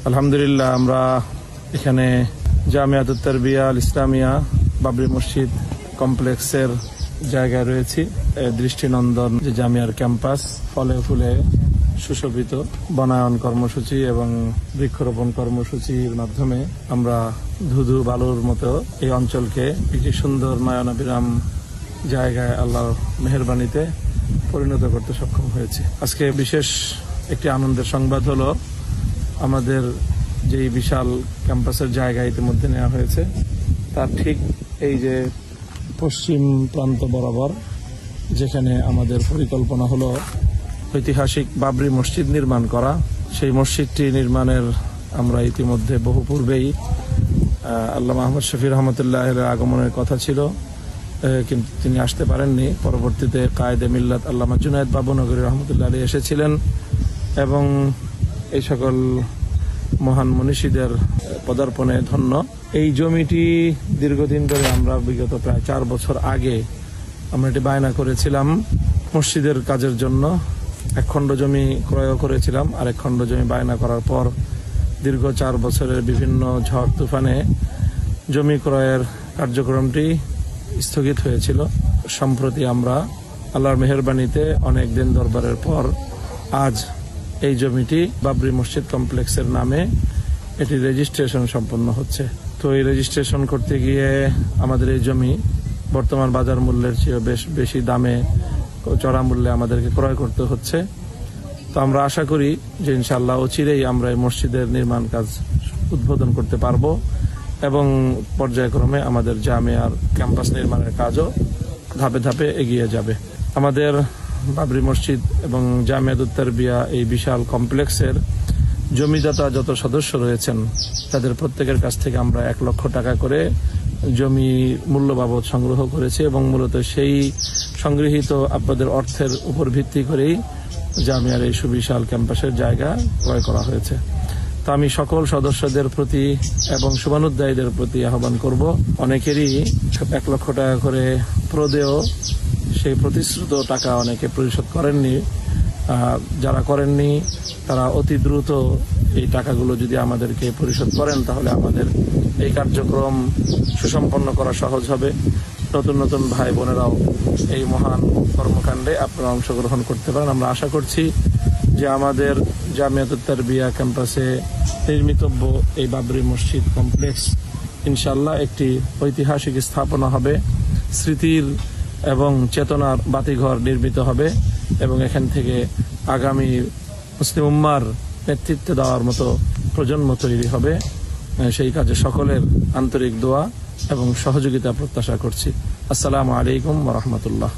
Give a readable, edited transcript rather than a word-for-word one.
আলহামদুলিল্লাহ আমরা এখানে জামিয়াতুত তারবিয়া আল ইসলামিয়া বাবরি মসজিদ কমপ্লেক্সের জায়গায় রয়েছি। দৃষ্টিনন্দন যে জামিয়ার ক্যাম্পাস ফলে ফুলে সুশোভিত, বনায়ন কর্মসূচি এবং বৃক্ষরোপণ কর্মসূচির মাধ্যমে আমরা ধুধু বালুর মতো এই অঞ্চলকে একটি সুন্দর নয়নাভিরাম জায়গায় আল্লাহর মেহেরবানিতে পরিণত করতে সক্ষম হয়েছে। আজকে বিশেষ একটি আনন্দের সংবাদ হলো আমাদের যেই বিশাল ক্যাম্পাসের জায়গা ইতিমধ্যে নেওয়া হয়েছে তার ঠিক এই যে পশ্চিম প্রান্ত বরাবর যেখানে আমাদের পরিকল্পনা হলো ঐতিহাসিক বাবরি মসজিদ নির্মাণ করা, সেই মসজিদটি নির্মাণের আমরা ইতিমধ্যে বহু পূর্বেই আল্লামা আহমদ শফি রহমতুল্লাহের আগমনের কথা ছিল, কিন্তু তিনি আসতে পারেননি। পরবর্তীতে কায়েদে মিল্লাত আল্লামা জুনায়েদ বাবুনগরী রহমতুল্লাহ আলী এসেছিলেন এবং এই সকল মহান মনীষীদের পদার্পণে ধন্য এই জমিটি দীর্ঘদিন ধরে আমরা বিগত প্রায় 4 বছর আগে আমরা এটি বায়না করেছিলাম মসজিদের কাজের জন্য। 1 খণ্ড জমি ক্রয় করেছিলাম, আর 1 খণ্ড জমি বায়না করার পর দীর্ঘ 4 বছরের বিভিন্ন ঝড় তুফানে জমি ক্রয়ের কার্যক্রমটি স্থগিত হয়েছিল। সম্প্রতি আমরা আল্লাহর মেহেরবানিতে অনেক দিন দরবারের পর আজ এই জমিটি বাবরি মসজিদ কমপ্লেক্সের নামে এটি রেজিস্ট্রেশন সম্পন্ন হচ্ছে। তো এই রেজিস্ট্রেশন করতে গিয়ে আমাদের এই জমি বর্তমান বাজার মূল্যের চেয়ে বেশ বেশি দামে, চড়া মূল্যে আমাদেরকে ক্রয় করতে হচ্ছে। তো আমরা আশা করি যে ইনশাআল্লাহ অচিরেই আমরা এই মসজিদের নির্মাণ কাজ উদ্বোধন করতে পারবো এবং পর্যায়ক্রমে আমাদের জামিয়ার ক্যাম্পাস নির্মাণের কাজও ধাপে ধাপে এগিয়ে যাবে। আমাদের বাবরি মসজিদ এবং জামিয়াতুত তারবিয়া এই বিশাল কমপ্লেক্সের জমিদাতা যত সদস্য রয়েছেন তাদের প্রত্যেকের কাছ থেকে আমরা 1 লক্ষ টাকা করে জমি মূল্য বাবদ সংগ্রহ করেছি এবং মূলত সেই সংগৃহীত আপনাদের অর্থের উপর ভিত্তি করেই জামিয়ার এই সুবিশাল ক্যাম্পাসের জায়গা ক্রয় করা হয়েছে। তো আমি সকল সদস্যদের প্রতি এবং শুভানুধ্যায়ীদের প্রতি আহ্বান করব, অনেকেরই 1 লক্ষ টাকা করে প্রদেয় সেই প্রতিশ্রুত টাকা অনেকে পরিশোধ করেননি। যারা করেননি তারা অতি দ্রুত এই টাকাগুলো যদি আমাদেরকে পরিশোধ করেন তাহলে আমাদের এই কার্যক্রম সুসম্পন্ন করা সহজ হবে। নতুন নতুন ভাই বোনেরাও এই মহান কর্মকাণ্ডে আপনারা অংশগ্রহণ করতে পারেন। আমরা আশা করছি যে আমাদের জামিয়াতুত তারবিয়া ক্যাম্পাসে নির্মিতব্য এই বাবরি মসজিদ কমপ্লেক্স ইনশাআল্লাহ একটি ঐতিহাসিক স্থাপনা হবে, স্মৃতির এবং চেতনার বাতিঘর নির্মিত হবে এবং এখান থেকে আগামী মুসলিম উম্মার নেতৃত্ব দেওয়ার মতো প্রজন্ম তৈরি হবে। সেই কাজে সকলের আন্তরিক দোয়া এবং সহযোগিতা প্রত্যাশা করছি। আসসালামু আলাইকুম ওয়া রাহমাতুল্লাহ।